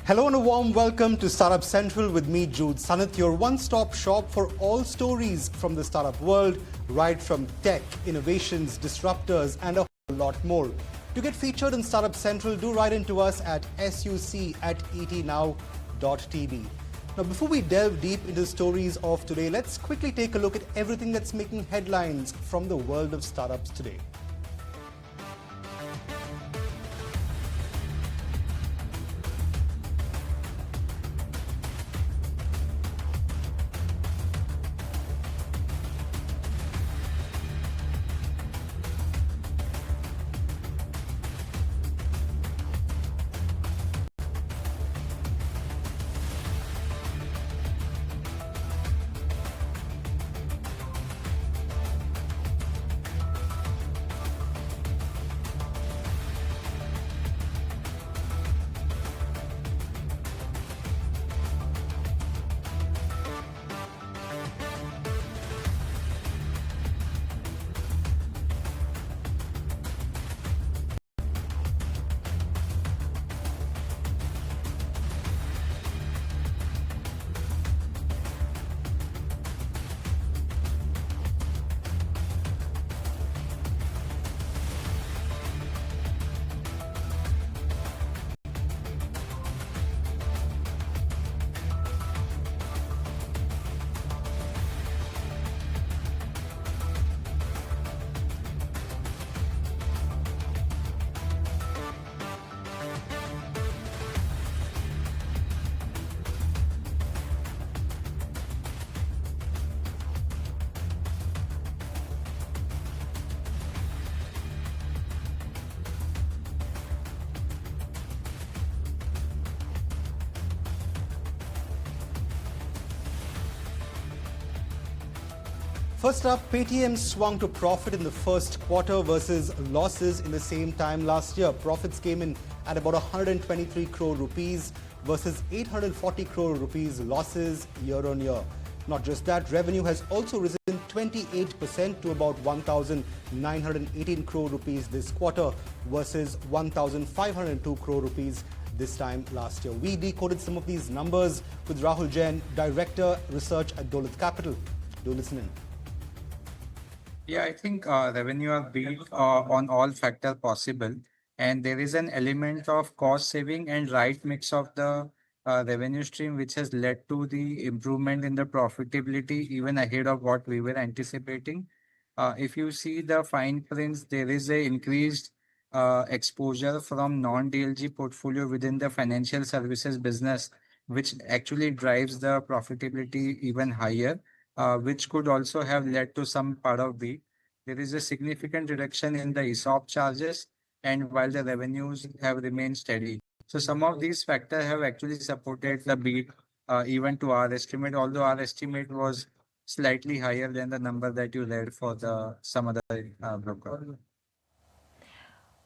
Hello and a warm welcome to Startup Central with me, Jude Sanat, your one-stop shop for all stories from the startup world, right from tech, innovations, disruptors, and a whole lot more. To get featured in Startup Central, do write into us at suc@etnow.tv. Now, before we delve deep into the stories of today, let's quickly take a look at everything that's making headlines from the world of startups today. First up, Paytm swung to profit in the first quarter versus losses in the same time last year. Profits came in at about 123 crore rupees versus 840 crore rupees losses year on year. Not just that, revenue has also risen 28% to about 1,918 crore rupees this quarter versus 1,502 crore rupees this time last year. We decoded some of these numbers with Rahul Jain, Director Research at Dolat Capital. Do listen in. Yeah, I think revenue are built on all factors possible, and there is an element of cost saving and right mix of the revenue stream, which has led to the improvement in the profitability even ahead of what we were anticipating. If you see the fine prints, there is a increased exposure from non-DLG portfolio within the financial services business, which actually drives the profitability even higher, which could also have led to some part of beat. There is a significant reduction in the ESOP charges, and while the revenues have remained steady. So some of these factors have actually supported the beat even to our estimate, although our estimate was slightly higher than the number that you read for the some other broker.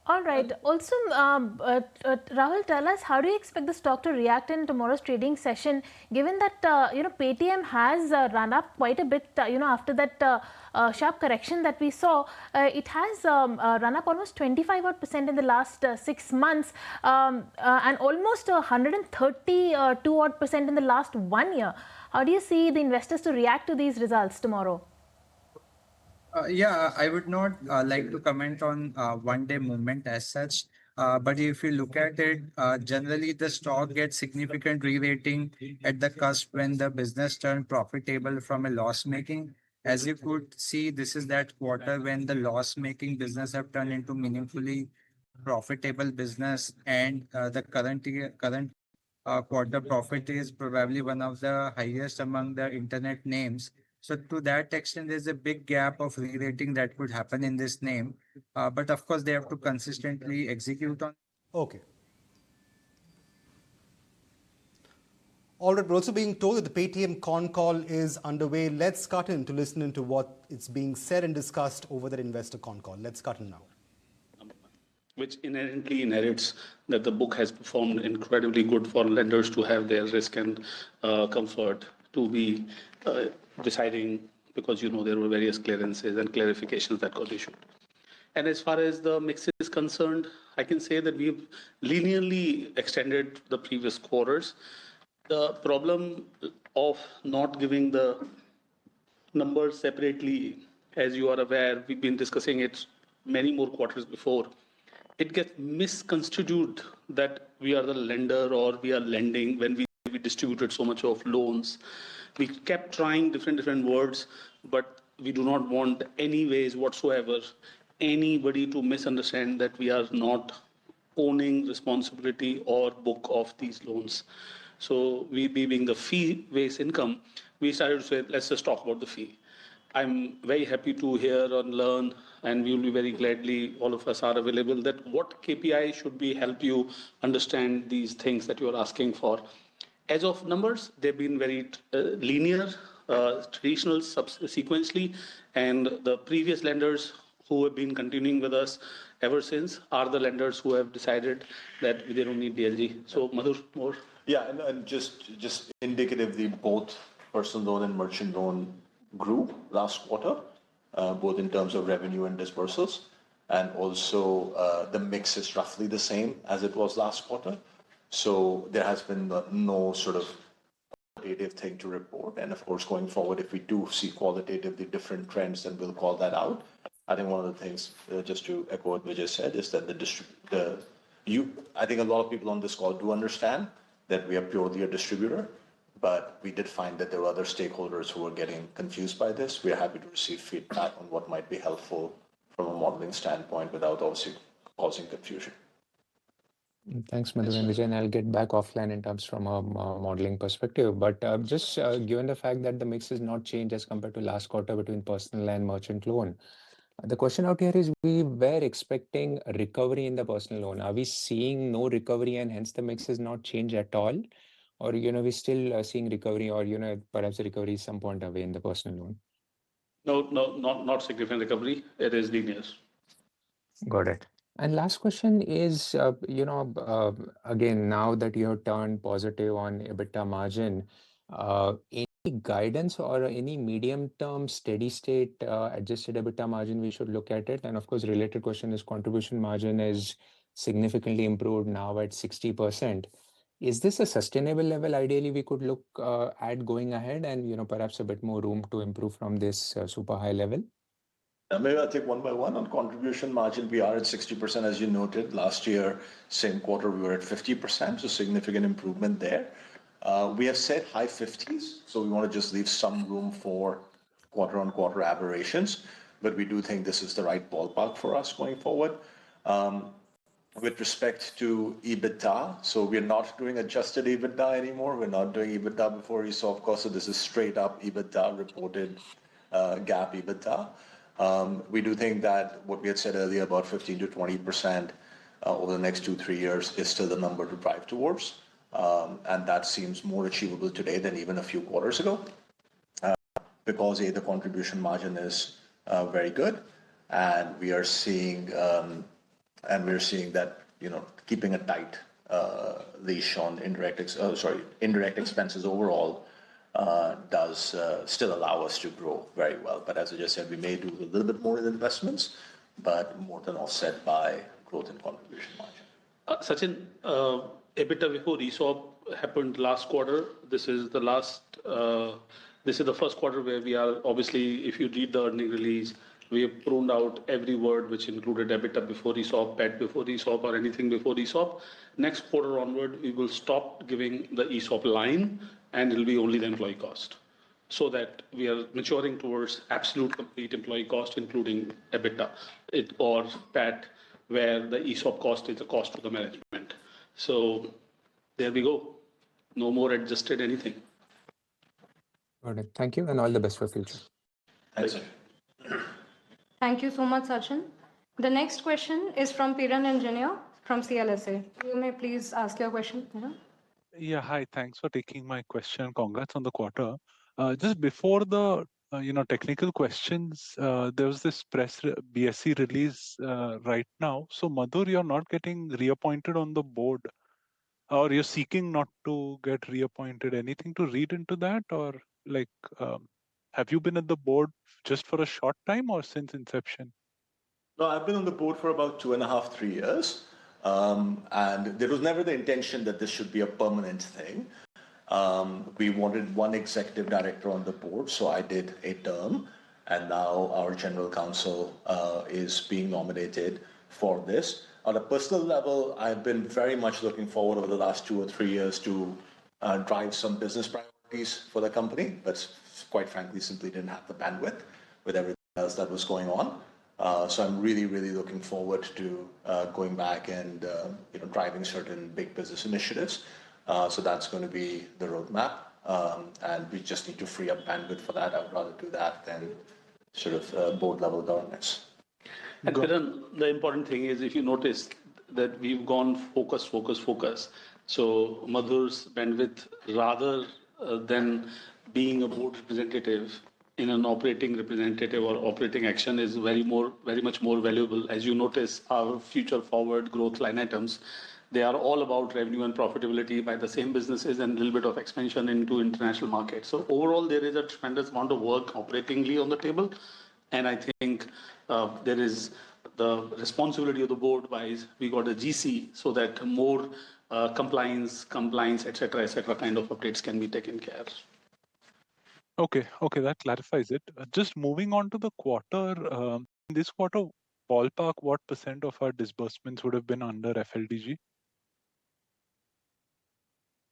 All right. Also, Rahul, tell us, how do you expect the stock to react in tomorrow's trading session, given that Paytm has run up quite a bit, after that sharp correction that we saw. It has run up almost 25% in the last 6 months, and almost 132% in the last 1 year. How do you see the investors to react to these results tomorrow? Yeah, I would not like to comment on one-day movement as such. But if you look at it, generally the stock gets significant re-rating at the cusp when the business turned profitable from a loss-making. As you could see, this is that quarter when the loss-making business have turned into meaningfully profitable business, and the current quarter profit is probably one of the highest among the internet names. So to that extent, there's a big gap of re-rating that could happen in this name. But of course, they have to consistently execute on. Okay. All right, we're also being told that the Paytm Con Call is underway. Let's cut in to listen into what is being said and discussed over that investor con call. Let's cut in now. Which inherently inherits that the book has performed incredibly good for lenders to have their risk and comfort to be deciding, because there were various clearances and clarifications that got issued. And as far as the mix is concerned, I can say that we've linearly extended the previous quarters. The problem of not giving the numbers separately, as you are aware, we've been discussing it many more quarters before. It gets misconstrued that we are the lender or we are lending when we distributed so much of loans. We kept trying different words, but we do not want any ways whatsoever anybody to misunderstand that we are not owning responsibility or book of these loans. So we being the fee-based income, we started to say, let's just talk about the fee. I'm very happy to hear and learn, and we will be very gladly, all of us are available, that what KPI should be help you understand these things that you are asking for. As of numbers, they've been very linear, traditional, sequentially, and the previous lenders who have been continuing with us ever since are the lenders who have decided that they don't need DLG. So, Madhur, more? Yeah, and just indicatively, both personal loan and merchant loan grew last quarter, both in terms of revenue and dispersals. And also, the mix is roughly the same as it was last quarter. So there has been no sort of qualitative thing to report. And of course, going forward, if we do see qualitatively different trends, then we'll call that out. I think one of the things, just to echo what Vijay said, is that I think a lot of people on this call do understand that we are purely a distributor, but we did find that there were other stakeholders who were getting confused by this. We are happy to receive feedback on what might be helpful from a modeling standpoint without obviously causing confusion. Thanks, Madhu and Vijay, and I'll get back offline in terms from a modeling perspective. But just given the fact that the mix is not changed as compared to last quarter between personal and merchant loan, the question out here is we were expecting a recovery in the personal loan. Are we seeing no recovery and hence the mix is not changed at all? Or, we're still seeing recovery or, perhaps the recovery is some point away in the personal loan? No, not significant recovery. It is linear. Got it. And last question is, again, now that you have turned positive on EBITDA margin, any guidance or any medium-term steady state adjusted EBITDA margin we should look at it? And of course, related question is contribution margin is significantly improved now at 60%. Is this a sustainable level ideally we could look at going ahead and, perhaps a bit more room to improve from this super high level? Maybe I'll take one by one. On contribution margin, we are at 60%, as you noted. Last year, same quarter, we were at 50%, so significant improvement there. We have said high 50s, so we want to just leave some room for quarter-on-quarter aberrations, but we do think this is the right ballpark for us going forward. With respect to EBITDA, so we're not doing adjusted EBITDA anymore. We're not doing EBITDA before ESOP cost, so this is straight up EBITDA, reported GAAP EBITDA. We do think that what we had said earlier about 15 to 20% over the next 2-3 years is still the number to drive towards. And that seems more achievable today than even a few quarters ago, because the contribution margin is very good, and we are seeing that keeping a tight leash on indirect expenses overall does still allow us to grow very well. But as I just said, we may do a little bit more in investments, but more than offset by growth in contribution margin. Sachin, EBITDA before ESOP happened last quarter. This is the first quarter where we are, obviously, if you read the earning release, we have pruned out every word which included EBITDA before ESOP, PAT before ESOP, or anything before ESOP. Next quarter onward, we will stop giving the ESOP line, and it'll be only the employee cost, so that we are maturing towards absolute complete employee cost, including EBITDA or PAT, where the ESOP cost is a cost to the management. So there we go. No more adjusted anything. Got it. Thank you, and all the best for future. Thanks. Thank you so much, Sachin. The next question is from Piran Engineer from CLSA. You may please ask your question, Piran. Yeah, hi. Thanks for taking my question. Congrats on the quarter. Just before the technical questions, there was this BSE release right now. So Madhur, you're not getting reappointed on the board, or you're seeking not to get reappointed. Anything to read into that, or have you been at the board just for a short time or since inception? No, I've been on the board for about 2.5, 3 years. And there was never the intention that this should be a permanent thing. We wanted one executive director on the board, so I did a term. And now our general counsel is being nominated for this. On a personal level, I've been very much looking forward over the last 2 or 3 years to drive some business priorities for the company, but quite frankly, simply didn't have the bandwidth with everything else that was going on. So I'm really, really looking forward to going back and driving certain big business initiatives. So that's going to be the roadmap, and we just need to free up bandwidth for that. I would rather do that than sort of board level governance. And Kiran, the important thing is, if you notice that we've gone focus. So Madhur's bandwidth, rather than being a board representative in an operating representative or operating action, is very much more valuable. As you notice, our future forward growth line items, they are all about revenue and profitability by the same businesses and a little bit of expansion into international markets. So overall, there is a tremendous amount of work operatingly on the table. And I think there is the responsibility of the board wise, we got a GC so that more compliance, etc., kind of updates can be taken care of. Okay, that clarifies it. Just moving on to the quarter, in this quarter, ballpark, what % of our disbursements would have been under FLDG?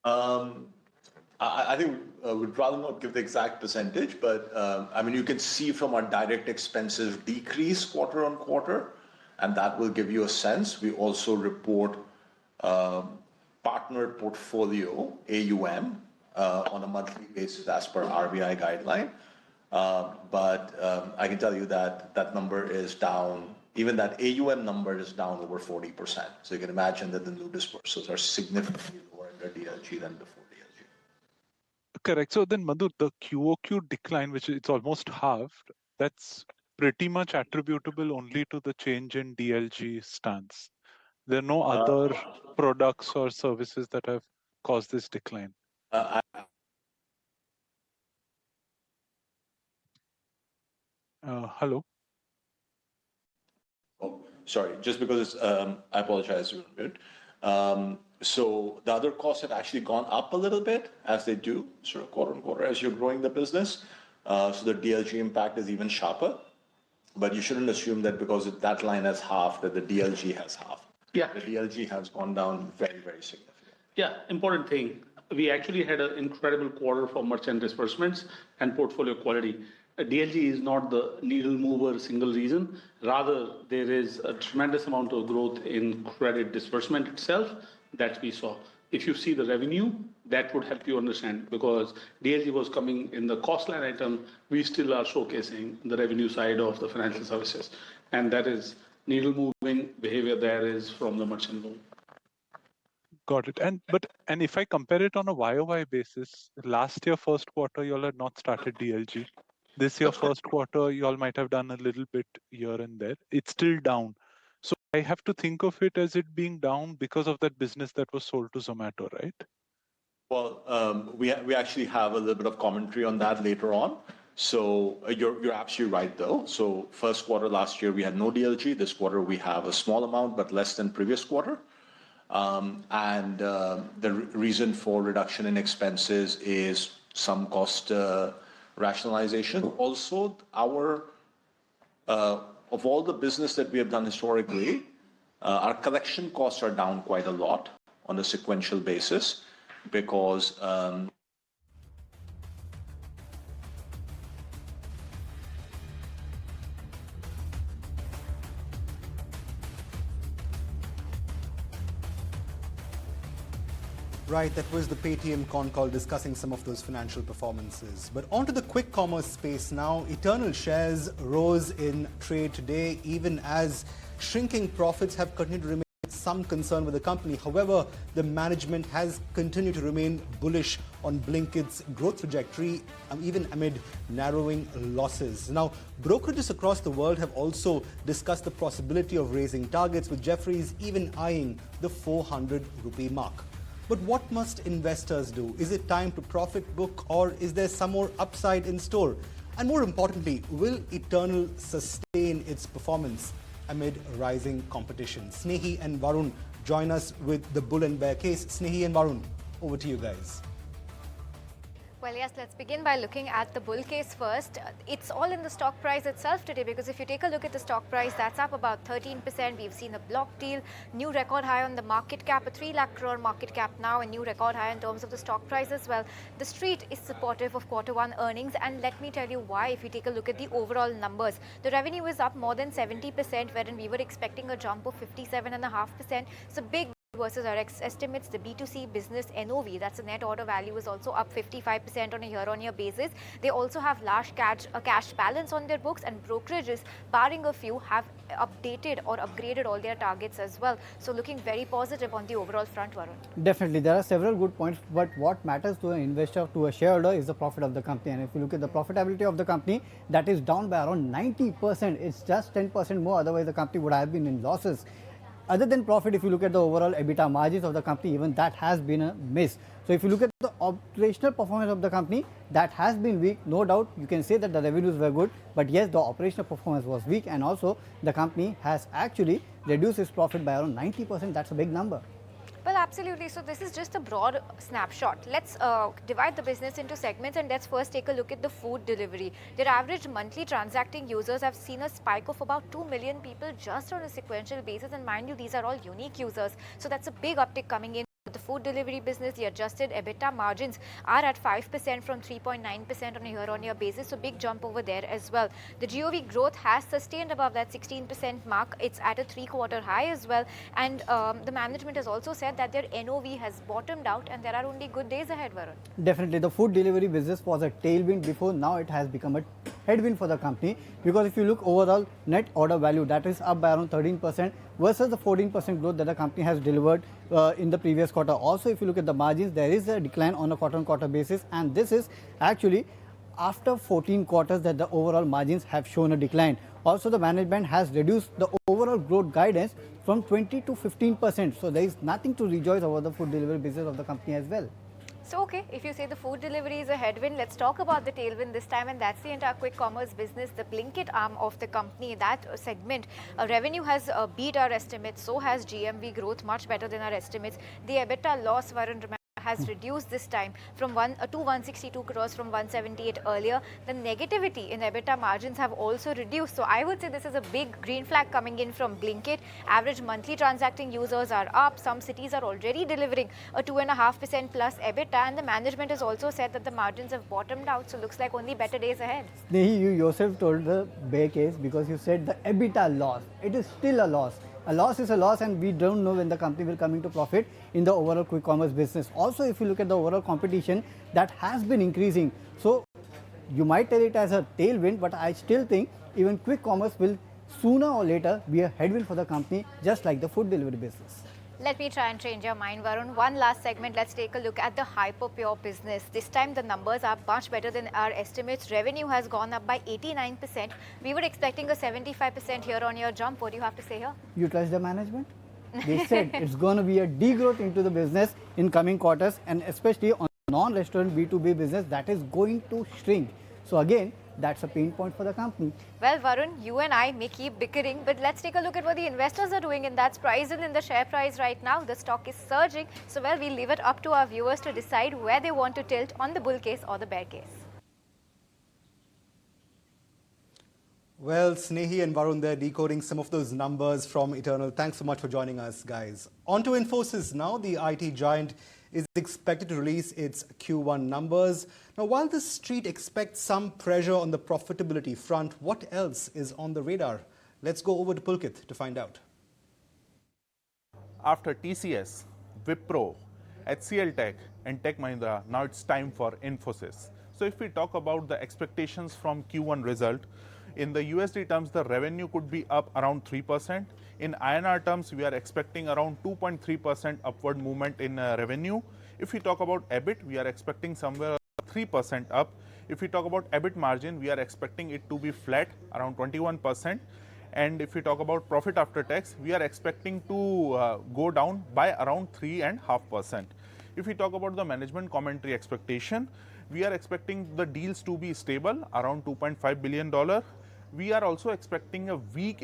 I think we'd rather not give the exact percentage, but I mean, you can see from our direct expenses decrease quarter on quarter, and that will give you a sense. We also report partner portfolio, AUM, on a monthly basis as per RBI guideline. But I can tell you that that number is down. Even that AUM number is down over 40%. So you can imagine that the new disbursements are significantly lower under DLG than before DLG. Correct. So then, Madhu, the QOQ decline, which it's almost halved, that's pretty much attributable only to the change in DLG stance. There are no other products or services that have caused this decline. Hello? Oh, sorry, just because it's, I apologize. So the other costs have actually gone up a little bit, as they do, sort of quarter on quarter, as you're growing the business. So the DLG impact is even sharper. But you shouldn't assume that because that line has half, that the DLG has half. Yeah. The DLG has gone down very, very significantly. Yeah, important thing. We actually had an incredible quarter for merchant disbursements and portfolio quality. DLG is not the needle mover single reason. Rather, there is a tremendous amount of growth in credit disbursement itself that we saw. If you see the revenue, that would help you understand, because DLG was coming in the cost line item, we still are showcasing the revenue side of the financial services. And that is needle moving behavior there is from the merchant loan. Got it. And if I compare it on a YoY basis, last year first quarter you all had not started DLG. This year first quarter you all might have done a little bit here and there. It's still down. So I have to think of it as it being down because of that business that was sold to Zomato, right? Well, we actually have a little bit of commentary on that later on. So you're absolutely right, though. So first quarter last year, we had no DLG. This quarter, we have a small amount, but less than previous quarter. And the reason for reduction in expenses is some cost rationalization. Also, of all the business that we have done historically, our collection costs are down quite a lot on a sequential basis because Right, that was the Paytm Con Call discussing some of those financial performances. But on to the quick commerce space now. Eternal shares rose in trade today, even as shrinking profits have continued to remain some concern with the company. However, the management has continued to remain bullish on Blinkit's growth trajectory, even amid narrowing losses. Now, brokerages across the world have also discussed the possibility of raising targets, with Jefferies even eyeing the 400 rupee mark. But what must investors do? Is it time to profit book, or is there some more upside in store? And more importantly, will Eternal sustain its performance amid rising competition. Snehi and Varun join us with the bull and bear case. Snehi and Varun, over to you guys. Well, yes, let's begin by looking at the bull case first. It's all in the stock price itself today, because if you take a look at the stock price, that's up about 13%. We've seen a block deal, new record high on the market cap, a 3 lakh crore market cap now, a new record high in terms of the stock price as well. The street is supportive of Q1 earnings, and let me tell you why. If you take a look at the overall numbers, the revenue is up more than 70%, wherein we were expecting a jump of 57.5%. So big versus our estimates. The B2C business NOV, that's the net order value, is also up 55% on a year-on-year basis. They also have large cash balance on their books, and brokerages, barring a few, have updated or upgraded all their targets as well. So looking very positive on the overall front, Varun. Definitely, there are several good points, but what matters to an investor, to a shareholder, is the profit of the company. And if you look at the profitability of the company, that is down by around 90%. It's just 10% more, otherwise the company would have been in losses. Other than profit, if you look at the overall EBITDA margins of the company, even that has been a miss. So if you look at the operational performance of the company, that has been weak. No doubt, you can say that the revenues were good, but yes, the operational performance was weak, and also the company has actually reduced its profit by around 90%. That's a big number. Well, absolutely. So this is just a broad snapshot. Let's divide the business into segments, and let's first take a look at the food delivery. Their average monthly transacting users have seen a spike of about 2 million people just on a sequential basis, and mind you, these are all unique users. So that's a big uptick coming in. The food delivery business, the adjusted EBITDA margins are at 5% from 3.9% on a year-on-year basis. So big jump over there as well. The GOV growth has sustained above that 16% mark. It's at a 3-quarter high as well. And the management has also said that their NOV has bottomed out, and there are only good days ahead, Varun. Definitely, the food delivery business was a tailwind before. Now it has become a headwind for the company, because if you look overall net order value, that is up by around 13% versus the 14% growth that the company has delivered in the previous quarter. Also, if you look at the margins, there is a decline on a quarter-on-quarter basis, and this is actually after 14 quarters that the overall margins have shown a decline. Also, the management has reduced the overall growth guidance from 20 to 15%. So there is nothing to rejoice over the food delivery business of the company as well. So, okay, if you say the food delivery is a headwind, let's talk about the tailwind this time, and that's the entire quick commerce business, the Blinkit arm of the company. That segment, revenue has beat our estimates, so has GMV growth, much better than our estimates. The EBITDA loss, Varun, has reduced this time from 162 crores from 178 earlier. The negativity in EBITDA margins have also reduced. So I would say this is a big green flag coming in from Blinkit. Average monthly transacting users are up. Some cities are already delivering a 2.5% plus EBITDA, and the management has also said that the margins have bottomed out. So looks like only better days ahead. Snehi, you yourself told the bear case, because you said the EBITDA loss. It is still a loss. A loss is a loss, and we don't know when the company will come into profit in the overall quick commerce business. Also, if you look at the overall competition, that has been increasing. So you might tell it as a tailwind, but I still think even quick commerce will sooner or later be a headwind for the company, just like the food delivery business. Let me try and change your mind, Varun. One last segment, let's take a look at the Hyperpure business. This time the numbers are much better than our estimates. Revenue has gone up by 89%. We were expecting a 75% year-on-year jump. What do you have to say here? You trust the management? They said it's going to be a degrowth into the business in coming quarters, and especially on non-restaurant B2B business, that is going to shrink. So again, that's a pain point for the company. Well, Varun, you and I may keep bickering, but let's take a look at what the investors are doing, and that's priced in the share price right now. The stock is surging. So, well, we'll leave it up to our viewers to decide where they want to tilt on the bull case or the bear case. Well, Snehi and Varun, they're decoding some of those numbers from Eternal. Thanks so much for joining us, guys. On to Infosys now. The IT giant is expected to release its Q1 numbers. Now, while the street expects some pressure on the profitability front, what else is on the radar? Let's go over to Pulkit to find out. After TCS, Wipro, HCL Tech and Tech Mahindra, now it's time for Infosys. So if we talk about the expectations from Q1 result, in the USD terms, the revenue could be up around 3%. In INR terms, we are expecting around 2.3% upward movement in revenue. If we talk about EBIT, we are expecting somewhere 3% up. If we talk about EBIT margin, we are expecting it to be flat, around 21%. And if we talk about profit after tax, we are expecting to go down by around 3.5%. If we talk about the management commentary expectation, we are expecting the deals to be stable, around $2.5 billion. We are also expecting a weak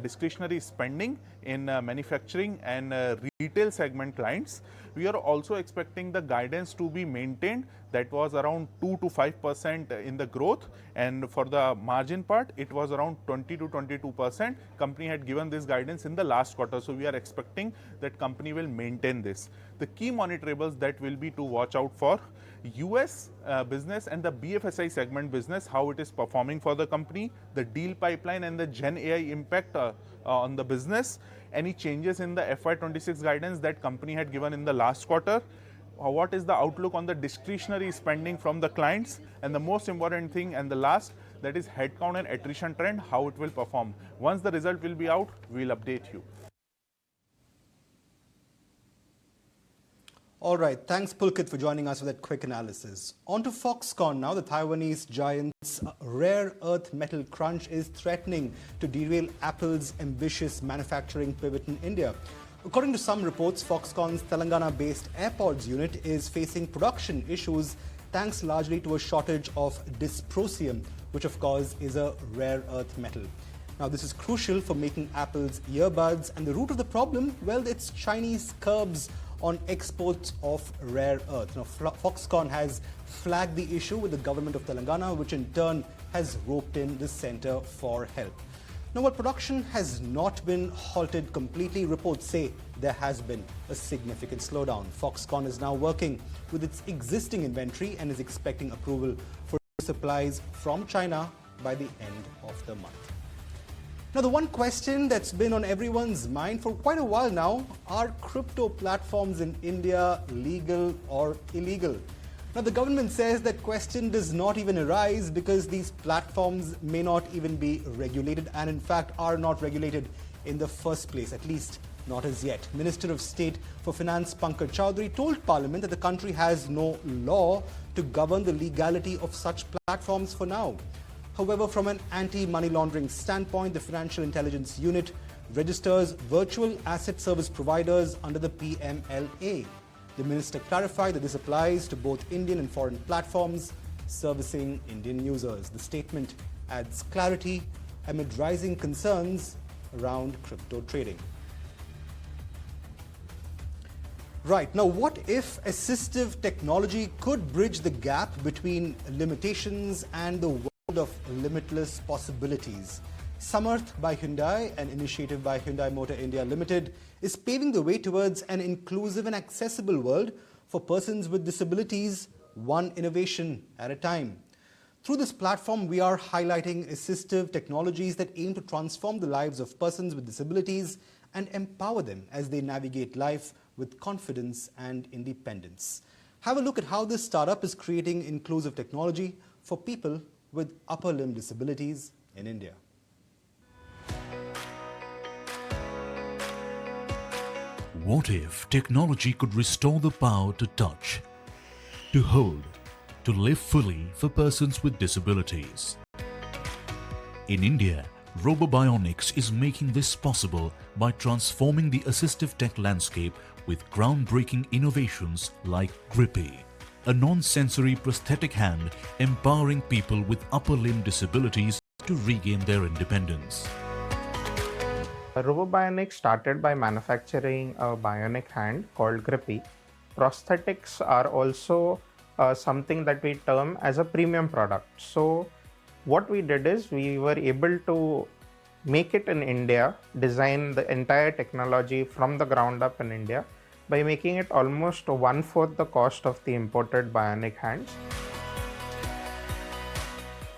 discretionary spending in manufacturing and retail segment clients. We are also expecting the guidance to be maintained, that was around 2 to 5% in the growth, and for the margin part it was around 20 to 22%. Company had given this guidance in the last quarter, so we are expecting that company will maintain this. The key monitorables that will be to watch out for: US business and the BFSI segment business, how it is performing for the company, the deal pipeline and the Gen AI impact on the business, any changes in the FY26 guidance that company had given in the last quarter, what is the outlook on the discretionary spending from the clients, and the most important thing and the last, that is headcount and attrition trend, how it will perform. Once the result will be out, we will update you. All right, thanks Pulkit for joining us for that quick analysis. On to Foxconn now. The Taiwanese giant's rare earth metal crunch is threatening to derail Apple's ambitious manufacturing pivot in India. According to some reports, Foxconn's Telangana-based AirPods unit is facing production issues thanks largely to a shortage of dysprosium, which of course is a rare earth metal. Now, this is crucial for making Apple's earbuds, and the root of the problem, well, it's Chinese curbs on exports of rare earth. Now, Foxconn has flagged the issue with the government of Telangana, which in turn has roped in the Centre for Help. Now, while production has not been halted completely, reports say there has been a significant slowdown. Foxconn is now working with its existing inventory and is expecting approval for supplies from China by the end of the month. Now, the one question that's been on everyone's mind for quite a while now, are crypto platforms in India legal or illegal? Now, the government says that question does not even arise because these platforms may not even be regulated, and in fact are not regulated in the first place, at least not as yet. Minister of State for Finance Pankaj Chaudhary told Parliament that the country has no law to govern the legality of such platforms for now. However, from an anti-money laundering standpoint, the Financial Intelligence Unit registers virtual asset service providers under the PMLA. The minister clarified that this applies to both Indian and foreign platforms servicing Indian users. The statement adds clarity amid rising concerns around crypto trading. Right, now what if assistive technology could bridge the gap between limitations and the world of limitless possibilities? Samarth by Hyundai, an initiative by Hyundai Motor India Limited, is paving the way towards an inclusive and accessible world for persons with disabilities, one innovation at a time. Through this platform, we are highlighting assistive technologies that aim to transform the lives of persons with disabilities and empower them as they navigate life with confidence and independence. Have a look at how this startup is creating inclusive technology for people with upper limb disabilities in India. What if technology could restore the power to touch, to hold, to live fully for persons with disabilities? In India, Robbionics is making this possible by transforming the assistive tech landscape with groundbreaking innovations like Grippy, a non-sensory prosthetic hand empowering people with upper limb disabilities to regain their independence. Robbionics started by manufacturing a bionic hand called Grippy. Prosthetics are also something that we term as a premium product. So what we did is we were able to make it in India, design the entire technology from the ground up in India by making it almost 1/4 the cost of the imported bionic hands.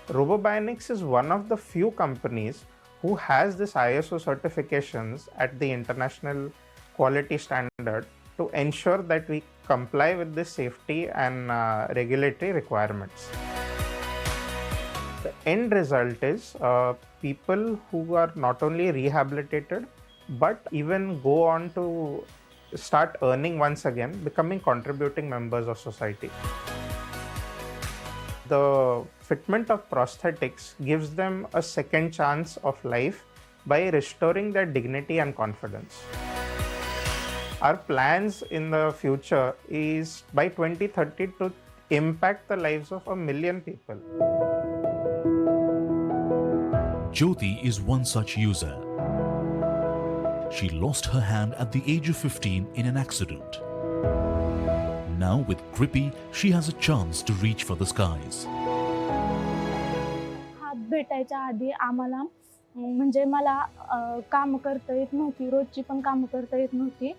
Robbionics is one of the few companies who has this ISO certifications at the international quality standard to ensure that we comply with the safety and regulatory requirements. The end result is people who are not only rehabilitated but even go on to start earning once again, becoming contributing members of society. The fitment of prosthetics gives them a second chance of life by restoring their dignity and confidence. Our plans in the future is by 2030 to impact the lives of 1 million people. Jyoti is one such user. She lost her hand at the age of 15 in an accident. Now with Grippy, she has a chance to reach for the skies. हात भेटायच्या आधी आम्हाला म्हणजे मला काम करता येत नव्हती, रोजची पण काम करता येत नव्हती.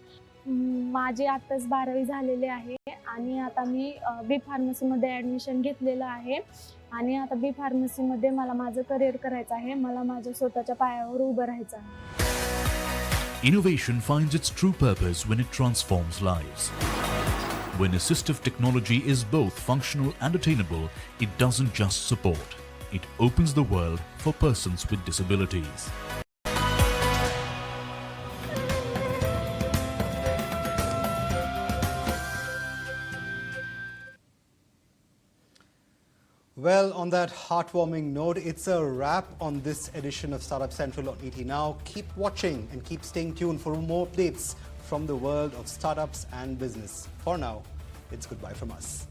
माझी आताच 12वी झालेली आहे आणि आता मी बी फार्मसीमध्ये ॲडमिशन घेतलेलं आहे आणि आता बी फार्मसीमध्ये मला माझं करिअर करायचं आहे. मला माझ्या स्वतःच्या पायावर उभं राहायचं आहे. Innovation finds its true purpose when it transforms lives. When assistive technology is both functional and attainable, it doesn't just support. It opens the world for persons with disabilities. Well, on that heartwarming note, it's a wrap on this edition of Startup Central on ET Now. Keep watching and keep staying tuned for more updates from the world of startups and business. For now, it's goodbye from us.